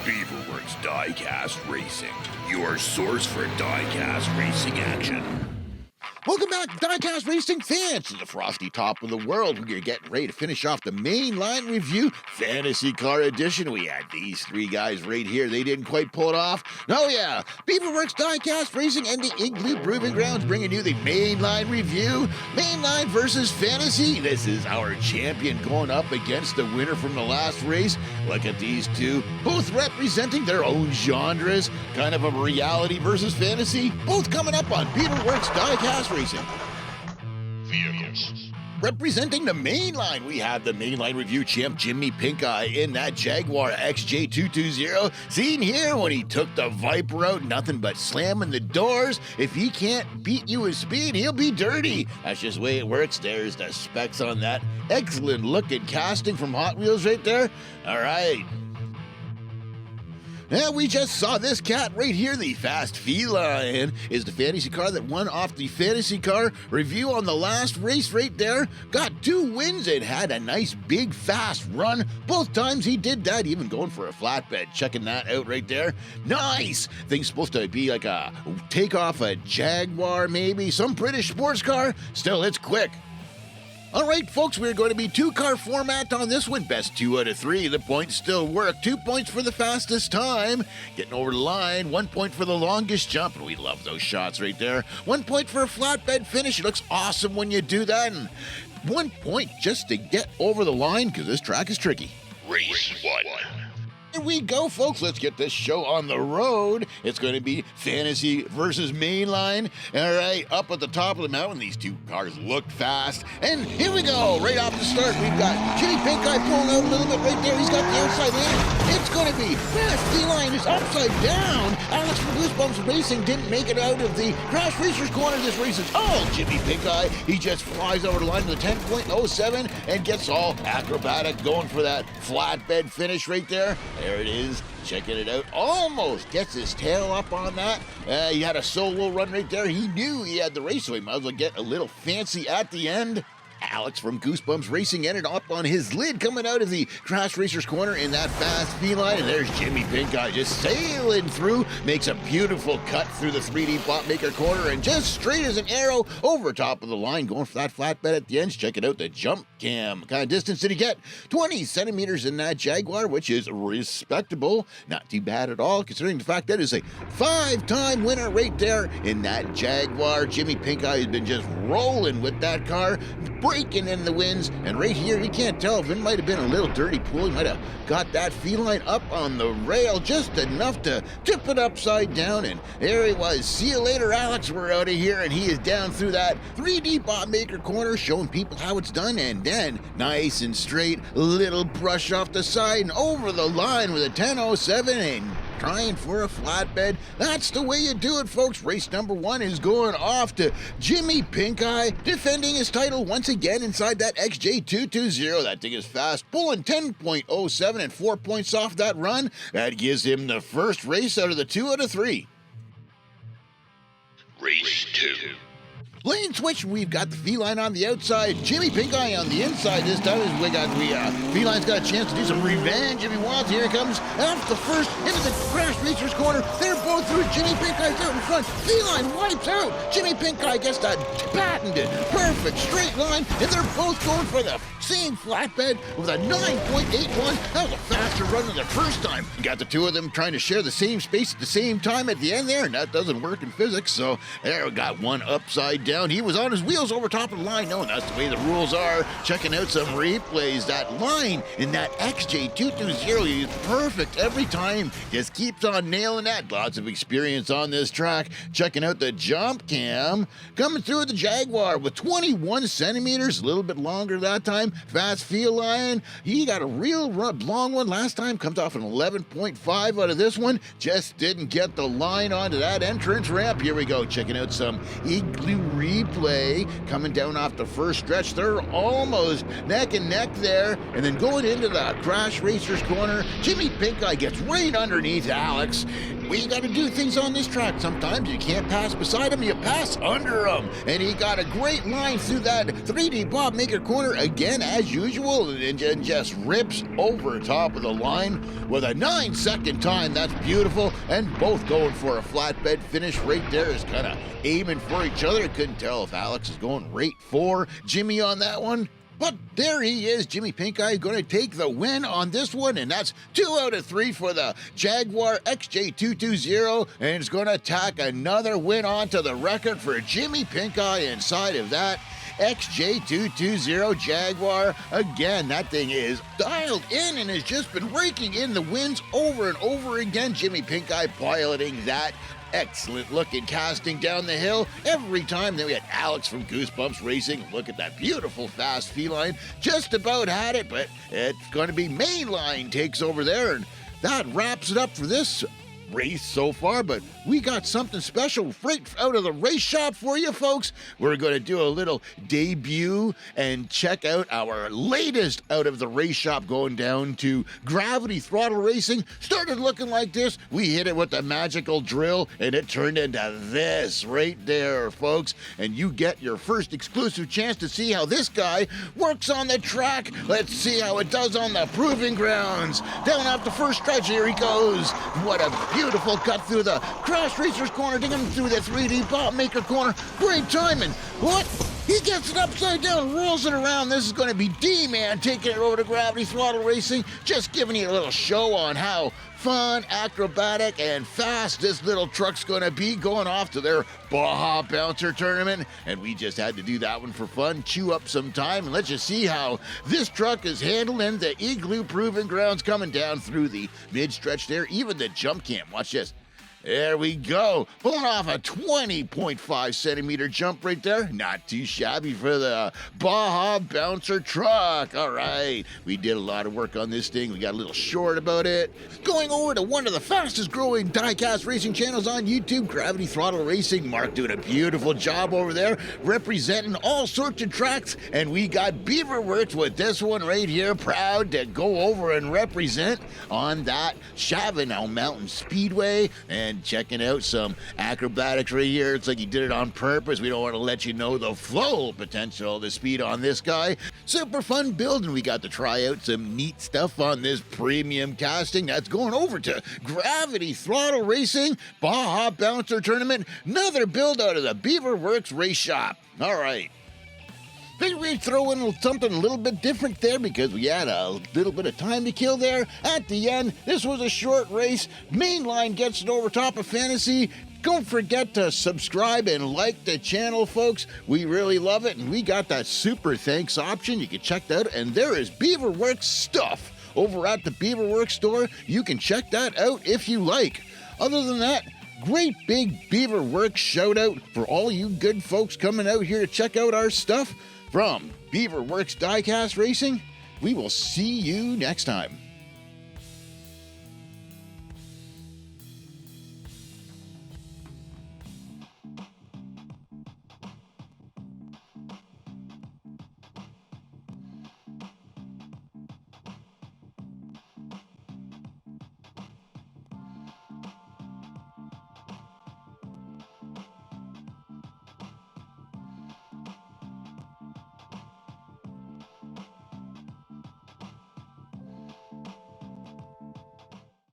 Beaverworx Diecast Racing, your source for diecast racing action. Welcome back, Diecast Racing fans, to the frosty top of the world. We're getting ready to finish off the Mainline review, Fantasy Car Edition. We had these three guys right here. They didn't quite pull it off. Oh yeah, Beaverworx Diecast Racing and the Igloo Proving Grounds bringing you the Mainline review. Mainline versus Fantasy. This is our champion going up against the winner from the last race. Look at these two, both representing their own genres. Kind of a reality versus fantasy. Both coming up on Beaverworx Diecast Racing. Vehicles. Representing the Mainline, we have the Mainline review champ Jimmy Pinkeye in that Jaguar XJ220. Seen here when he took the Viper out, nothing but slamming the doors. If he can't beat you with speed, he'll be dirty. That's just the way it works. There's the specs on that. Excellent looking casting from HotWheels right there. All right. Yeah, we just saw this cat right here. The Fast Felion is the fantasy car that won off the fantasy car review on the last race right there. Got 2 wins and had a nice big fast run. Both times he did that, even going for a flatbed. Checking that out right there. Nice! Thing's supposed to be like a takeoff a Jaguar maybe, some British sports car. Still, it's quick. All right, folks, we're going to be 2-car format on this one. Best 2 out of 3. The points still work. 2 points for the fastest time. Getting over the line. 1 point for the longest jump. And we love those shots right there. 1 point for a flatbed finish. It looks awesome when you do that. And 1 point just to get over the line because this track is tricky. Race 1. Here we go, folks. Let's get this show on the road. It's going to be Fantasy versus Mainline. All right, up at the top of the mountain, these two cars look fast. And here we go. Right off the start, we've got Jimmy Pinkeye pulling out a little bit right there. He's got the outside lane. It's going to be Fast Felion is upside down. Alex from Goosebumps Racing didn't make it out of the Crash Racers corner. This race is all Jimmy Pinkeye. He just flies over the line to the 10.07 and gets all acrobatic, going for that flatbed finish right there. There it is, checking it out. Almost gets his tail up on that. He had a solo run right there. He knew he had the race, so he might as well get a little fancy at the end. Alex from Goosebumps Racing ended up on his lid coming out of the Crash Racers corner in that Fast Felion. And there's Jimmy Pinkeye just sailing through, makes a beautiful cut through the 3D Bot Maker corner and just straight as an arrow over top of the line, going for that flatbed at the end. Checking out the jump cam. What kind of distance did he get? 20 centimeters in that Jaguar, which is respectable. Not too bad at all, considering the fact that is a 5-time winner right there in that Jaguar. Jimmy Pinkeye has been just rolling with that car, breaking in the wins, and right here you can't tell if it might have been a little dirty pool. He might have got that feline up on the rail just enough to tip it upside down, and there he was. See you later, Alex. We're out of here, and he is down through that 3D Bot Maker corner, showing people how it's done, and then nice and straight, little brush off the side and over the line with a 10.07 and trying for a flatbed. That's the way you do it, folks. Race number 1 is going off to Jimmy Pinkeye, defending his title once again inside that XJ220. That thing is fast, pulling 10.07 and 4 points off that run. That gives him the first race out of the 2 out of 3. Race 2. Lane switch, we've got the Feline on the outside, Jimmy Pinkeye on the inside. This time we got Feline's got a chance to do some revenge if he wants. Here it comes off the first into the Crash Racers corner. They're both through. Jimmy Pinkeye's out in front. Feline wipes out. Jimmy Pinkeye gets that patented perfect straight line, and they're both going for the same flatbed with a 9.81. That was a faster run than the first time. You got the two of them trying to share the same space at the same time at the end there, and that doesn't work in physics. So there we got one upside down. He was on his wheels over top of the line. No, that's the way the rules are. Checking out some replays. That line in that XJ220 is perfect every time. Just keeps on nailing that. Lots of experience on this track. Checking out the jump cam. Coming through with the Jaguar with 21 centimeters. A little bit longer that time. Fast Felion. He got a real long one last time. Comes off an 11.5 out of this one. Just didn't get the line onto that entrance ramp. Here we go. Checking out some Igloo replay coming down off the first stretch. They're almost neck and neck there, and then going into the Crash Racers corner, Jimmy Pinkeye gets right underneath Alex. way you got to do things on this track. Sometimes you can't pass beside him, you pass under him. And he got a great line through that 3D Bob Maker corner again as usual, and just rips over top of the line with a 9-second time. That's beautiful. And both going for a flatbed finish right there, is kind of aiming for each other. Couldn't tell if Alex is going right for Jimmy on that one. But there he is, Jimmy Pinkeye, going to take the win on this one, and that's 2 out of 3 for the Jaguar XJ220, and it's going to tack another win onto the record for Jimmy Pinkeye inside of that XJ220 Jaguar. Again, that thing is dialed in and has just been raking in the wins over and over again. Jimmy Pinkeye piloting that excellent looking casting down the hill every time. Then we had Alex from Goosebumps racing. Look at that beautiful fast Felion. Just about had it, but it's going to be Mainline takes over there, and that wraps it up for this race so far. But we got something special right out of the race shop for you folks. We're going to do a little debut and check out our latest out of the race shop, going down to Gravity Throttle Racing. Started looking like this. We hit it with the magical drill and it turned into this right there, folks. And you get your first exclusive chance to see how this guy works on the track. Let's see how it does on the proving grounds. Down off the first stretch, here he goes. What a beautiful cut through the Crash Racers corner, taking him through the 3D Bob Maker corner. Great timing. What? He gets it upside down, rolls it around. This is going to be D-Man taking it over to Gravity Throttle Racing. Just giving you a little show on how fun, acrobatic, and fast this little truck's going to be, going off to their Baja Bouncer tournament. And we just had to do that one for fun, chew up some time, and let's just see how this truck is handling the Igloo Proving Grounds, coming down through the mid-stretch there. Even the jump cam, watch this. There we go. Pulling off a 20.5 centimeter jump right there. Not too shabby for the Baja Bouncer truck. All right. We did a lot of work on this thing. We got a little short about it. Going over to one of the fastest growing diecast racing channels on YouTube, Gravity Throttle Racing. Mark doing a beautiful job over there, representing all sorts of tracks. And we got Beaverworx with this one right here. Proud to go over and represent on that Chavano Mountain Speedway. And checking out some acrobatics right here. It's like he did it on purpose. We don't want to let you know the full potential of the speed on this guy. Super fun build, and we got to try out some neat stuff on this premium casting. That's going over to Gravity Throttle Racing, Baja Bouncer Tournament. Another build out of the Beaverworx Race Shop. All right. Figured we'd throw in something a little bit different there because we had a little bit of time to kill there. At the end, this was a short race. Mainline gets it over top of Fantasy. Don't forget to subscribe and like the channel, folks. We really love it, and we got that super thanks option. You can check that out, and there is Beaverworx stuff over at the Beaverworx store. You can check that out if you like. Other than that, great big Beaverworx shout out for all you good folks coming out here to check out our stuff. From Beaverworx Diecast Racing, we will see you next time.